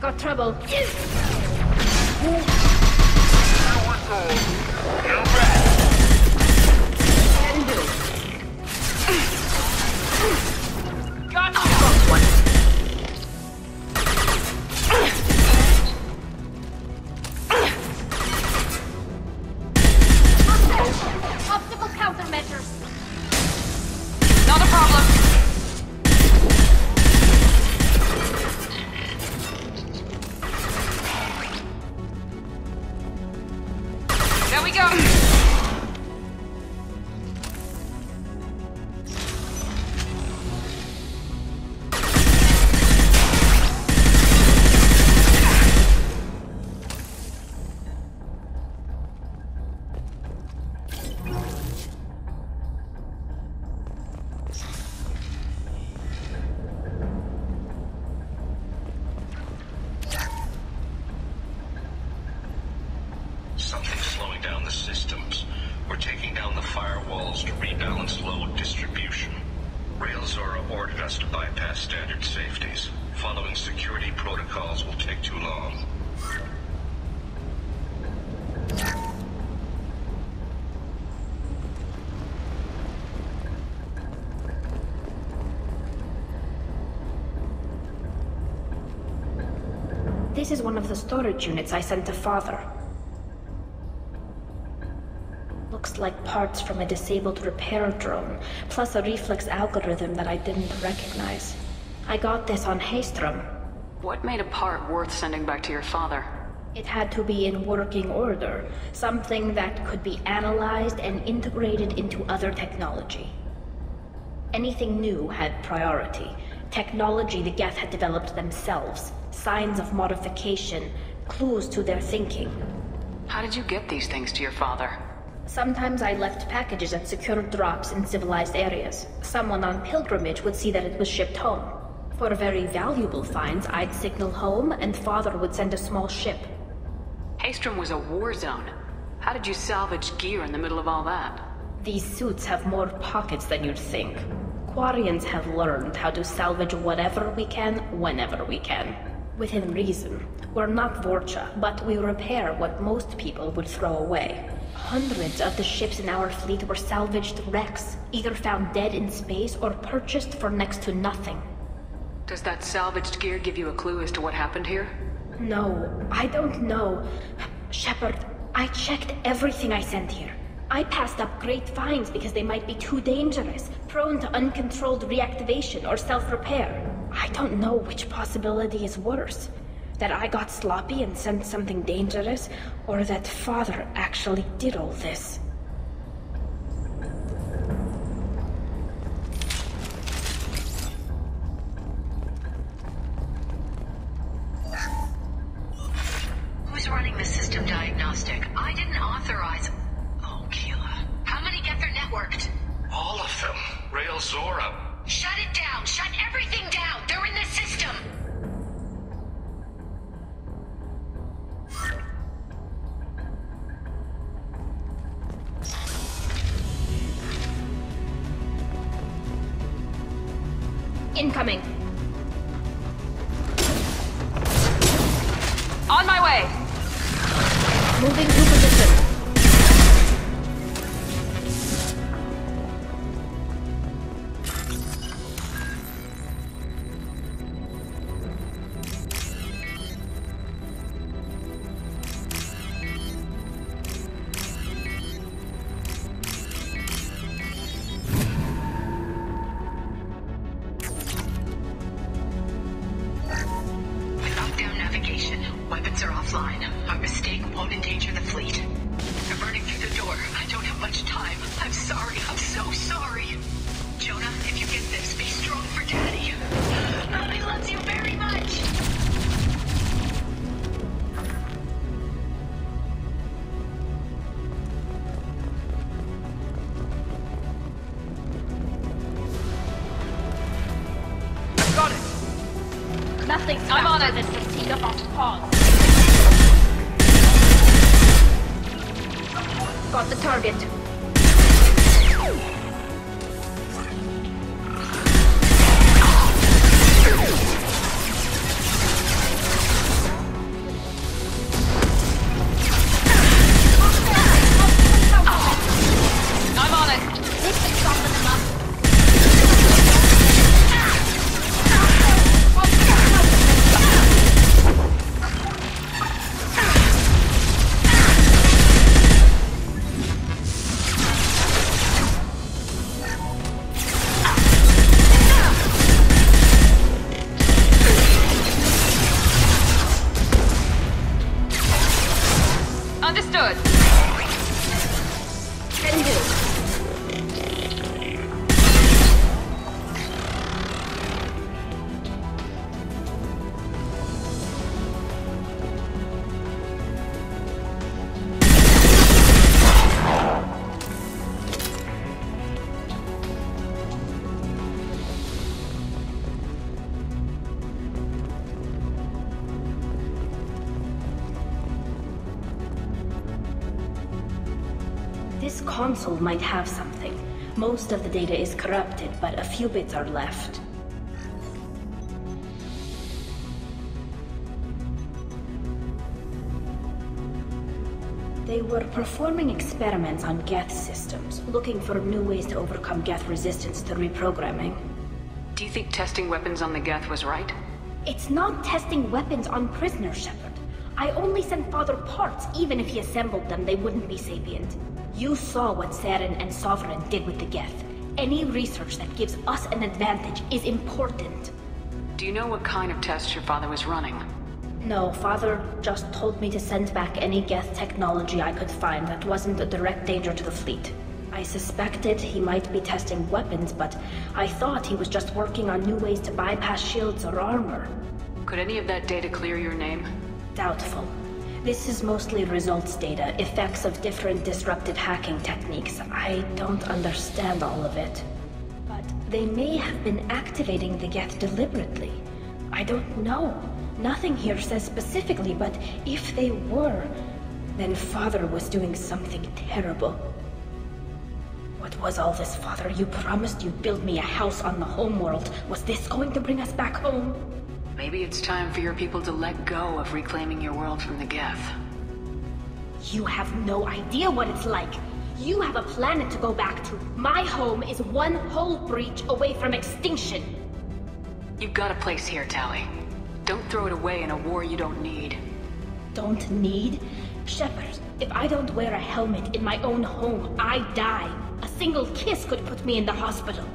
Got trouble. Obstacle countermeasures. Not a problem. There we go. Something's slowing down the systems. We're taking down the firewalls to rebalance load distribution. Rail Zora ordered us to bypass standard safeties. Following security protocols will take too long. This is one of the storage units I sent to Father. Looks like parts from a disabled repair drone, plus a reflex algorithm that I didn't recognize. I got this on Haystrom. What made a part worth sending back to your father? It had to be in working order, something that could be analyzed and integrated into other technology. Anything new had priority. Technology the geth had developed themselves, signs of modification, clues to their thinking. How did you get these things to your father? Sometimes I left packages at secure drops in civilized areas. Someone on pilgrimage would see that it was shipped home. For very valuable finds, I'd signal home, and Father would send a small ship. Haystrom was a war zone. How did you salvage gear in the middle of all that? These suits have more pockets than you'd think. Quarians have learned how to salvage whatever we can, whenever we can. Within reason. We're not Vorcha, but we repair what most people would throw away. Hundreds of the ships in our fleet were salvaged wrecks, either found dead in space or purchased for next to nothing. Does that salvaged gear give you a clue as to what happened here? No, I don't know. Shepard, I checked everything I sent here. I passed up great finds because they might be too dangerous, prone to uncontrolled reactivation or self-repair. I don't know which possibility is worse. That I got sloppy and sent something dangerous, or that Father actually did all this. Who's running the system diagnostic? I didn't authorize... Oh, Keela. How many geth are networked? All of them. Rail Zora. Shut it down! Shut everything down! They're in the system! Incoming. On my way! Moving to position. Weapons are offline. Our mistake won't endanger the fleet. They're burning through the door. I don't have much time. I'm sorry. I'm so sorry. Jonah, if you get this, be strong for Daddy. Mommy loves you very much. Got it! Nothing's I'm on faster it. than fatigue of our pause. Got the target. Understood. Can do. This console might have something. Most of the data is corrupted, but a few bits are left. They were performing experiments on geth systems, looking for new ways to overcome geth resistance to reprogramming. Do you think testing weapons on the geth was right? It's not testing weapons on prisoners, Shepard. I only sent Father parts. Even if he assembled them, they wouldn't be sapient. You saw what Saren and Sovereign did with the geth. Any research that gives us an advantage is important. Do you know what kind of tests your father was running? No, Father just told me to send back any geth technology I could find that wasn't a direct danger to the fleet. I suspected he might be testing weapons, but I thought he was just working on new ways to bypass shields or armor. Could any of that data clear your name? Doubtful. This is mostly results data, effects of different disruptive hacking techniques. I don't understand all of it. But they may have been activating the geth deliberately. I don't know. Nothing here says specifically, but if they were, then Father was doing something terrible. What was all this, Father? You promised you'd build me a house on the homeworld. Was this going to bring us back home? Maybe it's time for your people to let go of reclaiming your world from the geth. You have no idea what it's like. You have a planet to go back to. My home is one hull breach away from extinction. You've got a place here, Tali. Don't throw it away in a war you don't need. Don't need? Shepard, if I don't wear a helmet in my own home, I die. A single kiss could put me in the hospital.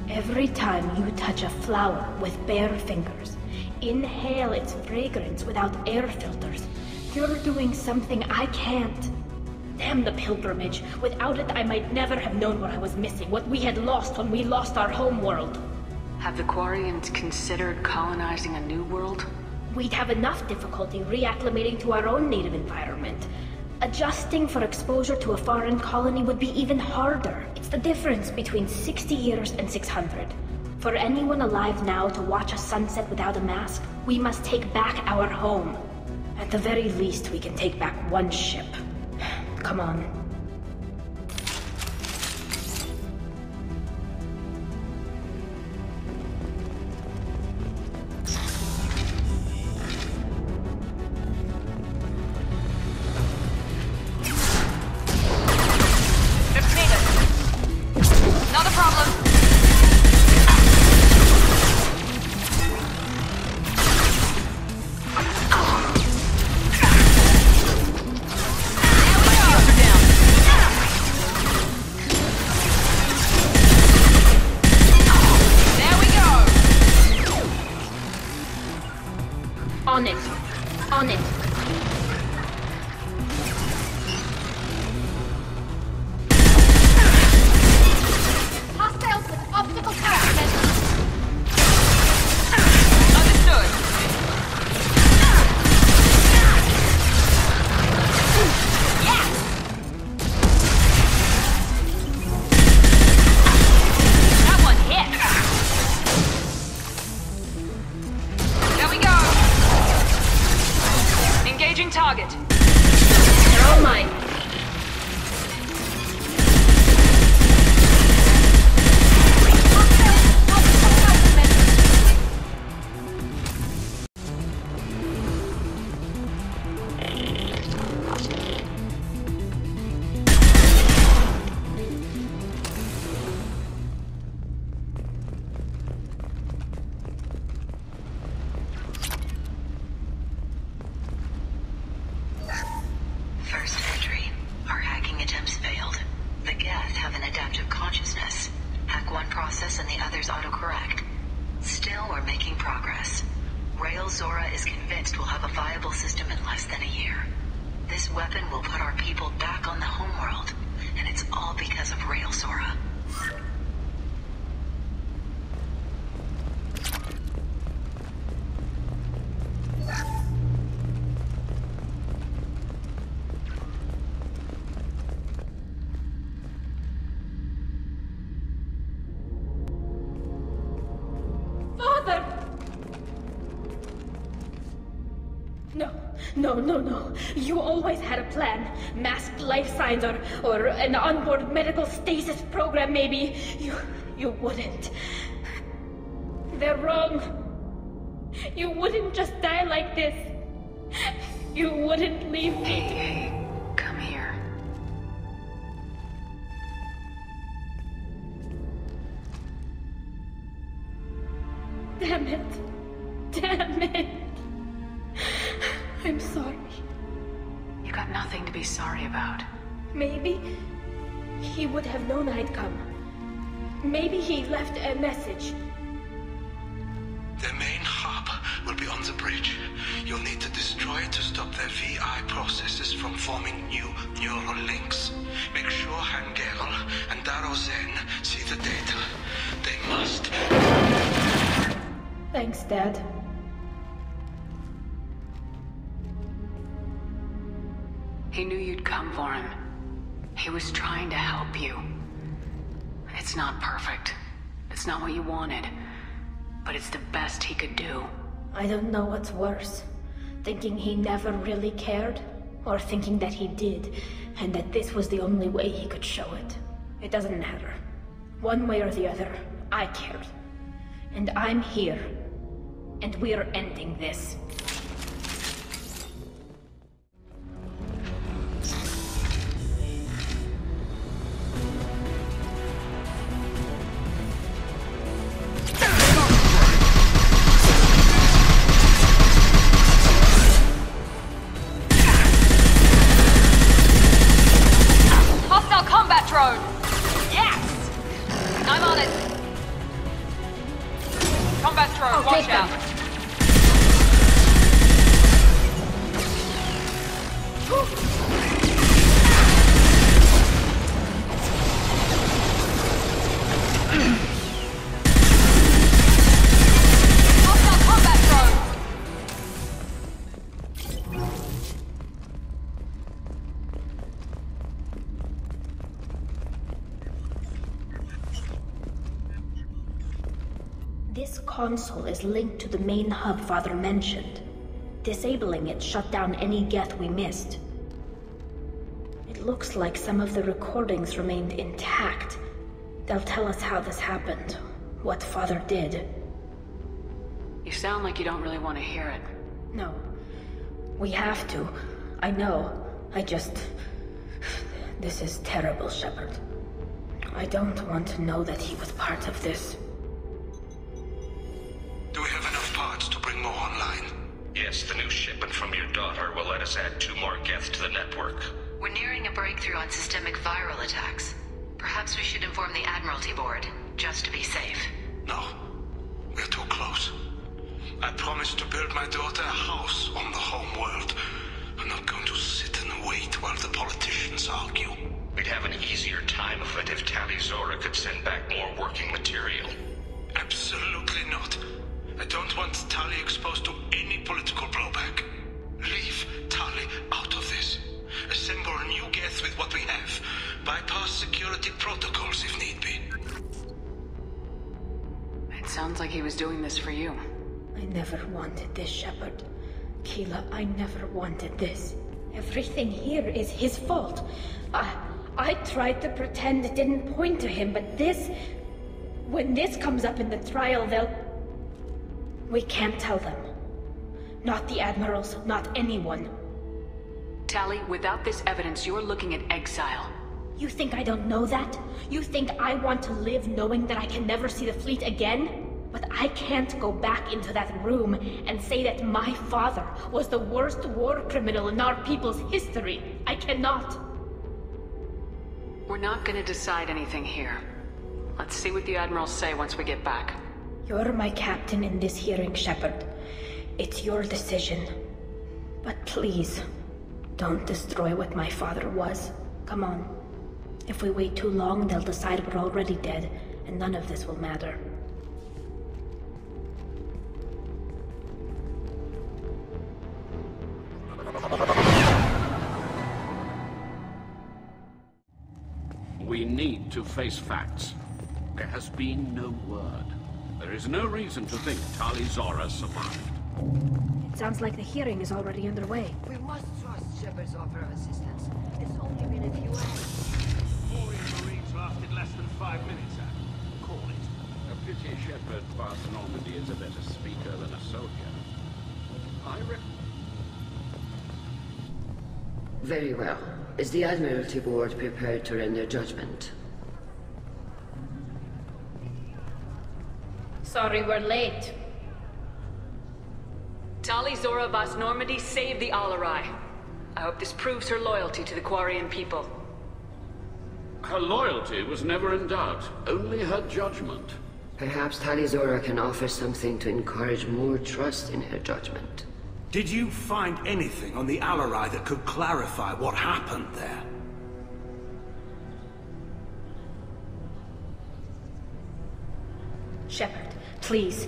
Every time you touch a flower with bare fingers, inhale its fragrance without air filters, you're doing something I can't. Damn the pilgrimage. Without it, I might never have known what I was missing, what we had lost when we lost our home world. Have the Quarians considered colonizing a new world? We'd have enough difficulty reacclimating to our own native environment. Adjusting for exposure to a foreign colony would be even harder. It's the difference between 60 years and 600. For anyone alive now to watch a sunset without a mask, we must take back our home. At the very least, we can take back one ship. Come on. On it. Hostiles with optical countermeasures. Understood. Yeah! That one hit. There we go. Engaging target. They're all mine. First entry. Our hacking attempts failed. The geth have an adaptive consciousness. Hack one process and the others autocorrect. Still, we're making progress. Rail Zora is convinced we'll have a viable system in less than a year. This weapon will put our people back on the homeworld, and it's all because of Railzora. No. You always had a plan. Masked life signs or an onboard medical stasis program, maybe. You wouldn't. They're wrong. You wouldn't just die like this. You wouldn't leave me. Hey, come here. Damn it. I'm sorry. You got nothing to be sorry about. Maybe he would have known I'd come. Maybe he left a message. The main hub will be on the bridge. You'll need to destroy it to stop their VI processes from forming new neural links. Make sure Hangerl and Darozen see the data. They must. Thanks, Dad. He knew you'd come for him. He was trying to help you. It's not perfect. It's not what you wanted. But it's the best he could do. I don't know what's worse. Thinking he never really cared, or thinking that he did, and that this was the only way he could show it. It doesn't matter. One way or the other, I cared. And I'm here. And we're ending this. This console is linked to the main hub Father mentioned. Disabling it shut down any geth we missed. It looks like some of the recordings remained intact. They'll tell us how this happened, what Father did. You sound like you don't really want to hear it. No. We have to. I know. This is terrible, Shepard. I don't want to know that he was part of this. Do we have enough parts to bring more online? Yes, the new shipment from your daughter will let us add 2 more geth to the network. We're nearing a breakthrough on systemic viral attacks. Perhaps we should inform the Admiralty Board, just to be safe. No. We're too close. I promised to build my daughter a house on the home world. I'm not going to sit and wait while the politicians argue. We'd have an easier time of it if Tali could send back more working material. Absolutely not. I don't want Tali exposed to any political blowback. Leave Tali out of this. Assemble a new geth with what we have. Bypass security protocols if need be. It sounds like he was doing this for you. I never wanted this, Shepard. Keela, I never wanted this. Everything here is his fault. I tried to pretend it didn't point to him, but this... When this comes up in the trial, we can't tell them. Not the admirals, not anyone. Tali, without this evidence, you're looking at exile. You think I don't know that? You think I want to live knowing that I can never see the fleet again? But I can't go back into that room and say that my father was the worst war criminal in our people's history. I cannot. We're not gonna decide anything here. Let's see what the admirals say once we get back. You're my captain in this hearing, Shepard. It's your decision. But please, Don't destroy what my father was. Come on. If we wait too long, they'll decide we're already dead, and none of this will matter. We need to face facts. There has been no word. There is no reason to think Tali Zora survived. It sounds like the hearing is already underway. We must trust Shepard's offer of assistance. It's only been a few hours. 4 Marines lasted less than 5 minutes, Call it. A pity Shepard past Normandy is a better speaker than a soldier. I reckon... Very well. Is the Admiralty Board prepared to render judgment? Sorry we're late. Tali Zora Vas Normandy saved the Alarei. I hope this proves her loyalty to the Quarian people. Her loyalty was never in doubt, only her judgment. Perhaps Tali Zora can offer something to encourage more trust in her judgment. Did you find anything on the Alarei that could clarify what happened there? Shepard, please.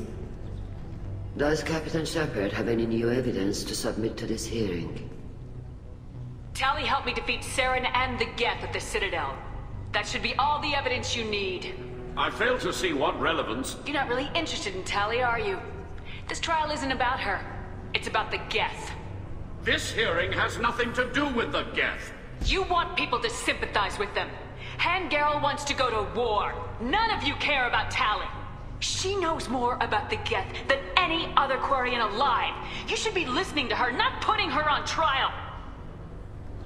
Does Captain Shepard have any new evidence to submit to this hearing? Tali helped me defeat Saren and the Geth at the Citadel. That should be all the evidence you need. I fail to see what relevance... You're not really interested in Tali, are you? This trial isn't about her. It's about the Geth. This hearing has nothing to do with the Geth. You want people to sympathize with them. Hangarel wants to go to war. None of you care about Tali. She knows more about the Geth than any other Quarian alive. You should be listening to her, not putting her on trial.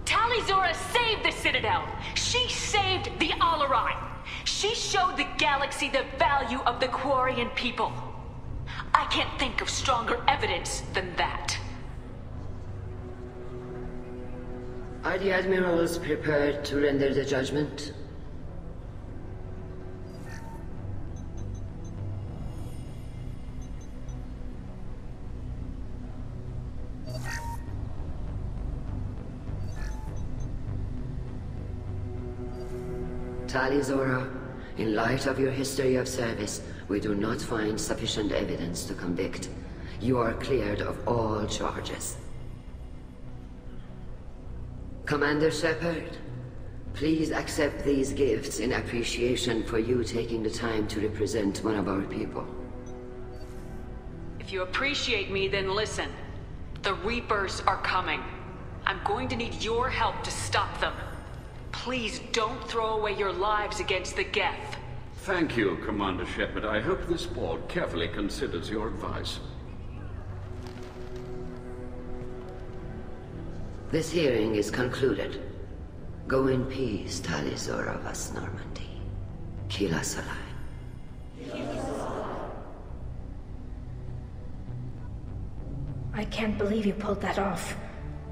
Tali Zora saved the Citadel. She saved the Alarei. She showed the galaxy the value of the Quarian people. I can't think of stronger evidence than that. Are the Admirals prepared to render the judgment? Tali Zora, in light of your history of service, we do not find sufficient evidence to convict. You are cleared of all charges. Commander Shepard, please accept these gifts in appreciation for you taking the time to represent one of our people. If you appreciate me, then listen. The Reapers are coming. I'm going to need your help to stop them. Please don't throw away your lives against the Geth. Thank you, Commander Shepard. I hope this board carefully considers your advice. This hearing is concluded. Go in peace, Tali Zora Vas Normandy. Kila Salai. I can't believe you pulled that off.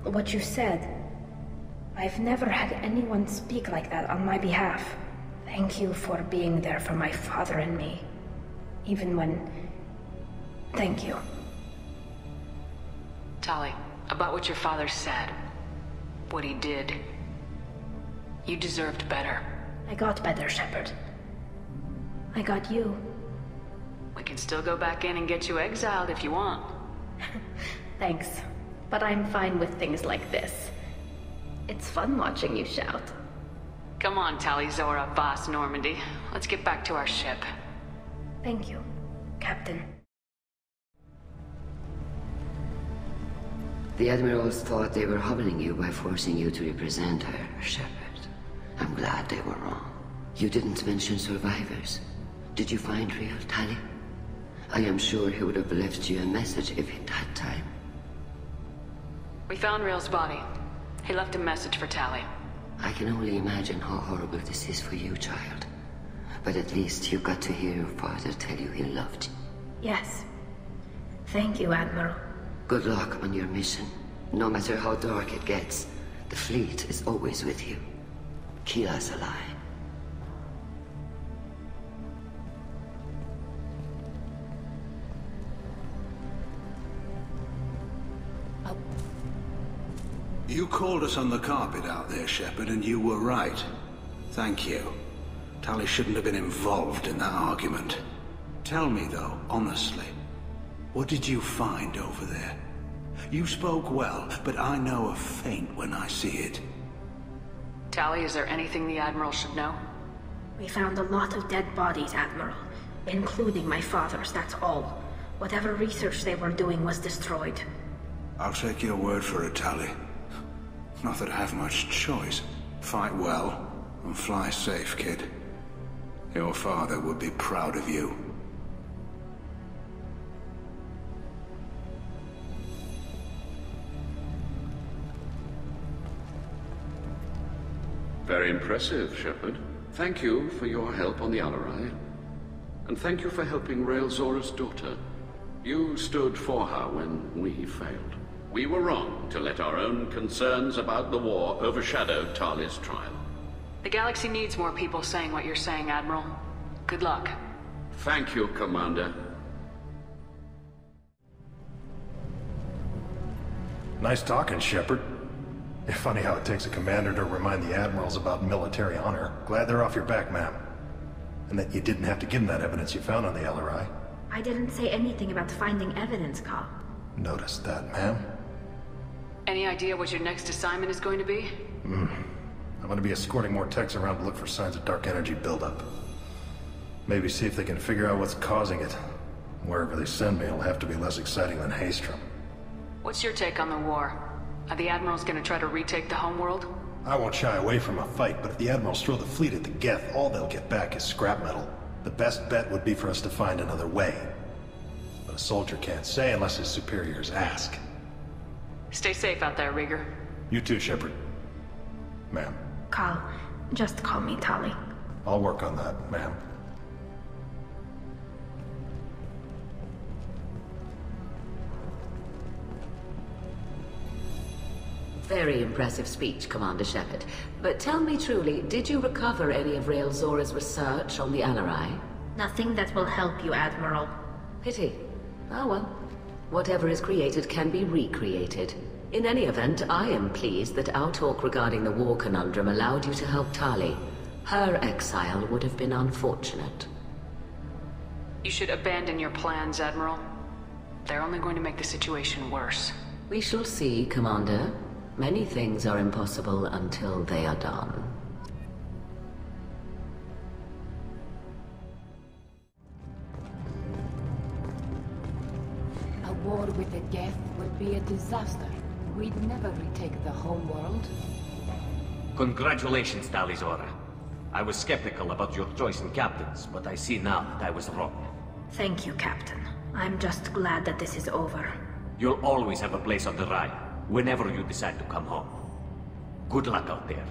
What you said. I've never had anyone speak like that on my behalf. Thank you for being there for my father and me. Even when... Thank you. Tali, about what your father said. What he did. You deserved better. I got better, Shepard. I got you. We can still go back in and get you exiled if you want. Thanks. But I'm fine with things like this. It's fun watching you shout. Come on, Tali Zora Vas Normandy. Let's get back to our ship. Thank you, Captain. The Admirals thought they were humbling you by forcing you to represent her, Shepard. I'm glad they were wrong. You didn't mention survivors. Did you find real Tali? I am sure he would have left you a message if he'd had time. We found Real's body. He left a message for Tali. I can only imagine how horrible this is for you, child. But at least you got to hear your father tell you he loved you. Yes. Thank you, Admiral. Good luck on your mission. No matter how dark it gets, the fleet is always with you. Kila Salai. You called us on the carpet out there, Shepard, and you were right. Thank you. Tali shouldn't have been involved in that argument. Tell me, though, honestly, what did you find over there? You spoke well, but I know a feint when I see it. Tali, is there anything the Admiral should know? We found a lot of dead bodies, Admiral. Including my father's, that's all. Whatever research they were doing was destroyed. I'll take your word for it, Tali. Not that I have much choice. Fight well, and fly safe, kid. Your father would be proud of you. Very impressive, Shepard. Thank you for your help on the Alarei. And thank you for helping Rael'Zora's daughter. You stood for her when we failed. We were wrong to let our own concerns about the war overshadow Tali's trial. The galaxy needs more people saying what you're saying, Admiral. Good luck. Thank you, Commander. Nice talking, Shepard. It's funny how it takes a commander to remind the admirals about military honor. Glad they're off your back, ma'am. And that you didn't have to give them that evidence you found on the Alarei. I didn't say anything about finding evidence, Cal. Noticed that, ma'am. Any idea what your next assignment is going to be? I'm gonna be escorting more techs around to look for signs of dark energy buildup. Maybe see if they can figure out what's causing it. Wherever they send me, it'll have to be less exciting than Haystrom. What's your take on the war? Are the Admirals gonna try to retake the homeworld? I won't shy away from a fight, but if the Admirals throw the fleet at the Geth, all they'll get back is scrap metal. The best bet would be for us to find another way. But a soldier can't say unless his superiors ask. Stay safe out there, Rieger. You too, Shepard. Ma'am. Cal, just call me Tali. I'll work on that, ma'am. Very impressive speech, Commander Shepard. But tell me truly, did you recover any of Rael'Zora's research on the Alarei? Nothing that will help you, Admiral. Pity. Oh well. Whatever is created can be recreated. In any event, I am pleased that our talk regarding the war conundrum allowed you to help Tali. Her exile would have been unfortunate. You should abandon your plans, Admiral. They're only going to make the situation worse. We shall see, Commander. Many things are impossible until they are done. A war with the geth would be a disaster. We'd never retake the homeworld. Congratulations, Tali-Zora. I was skeptical about your choice in captains, but I see now that I was wrong. Thank you, Captain. I'm just glad that this is over. You'll always have a place on the Rhine, whenever you decide to come home. Good luck out there.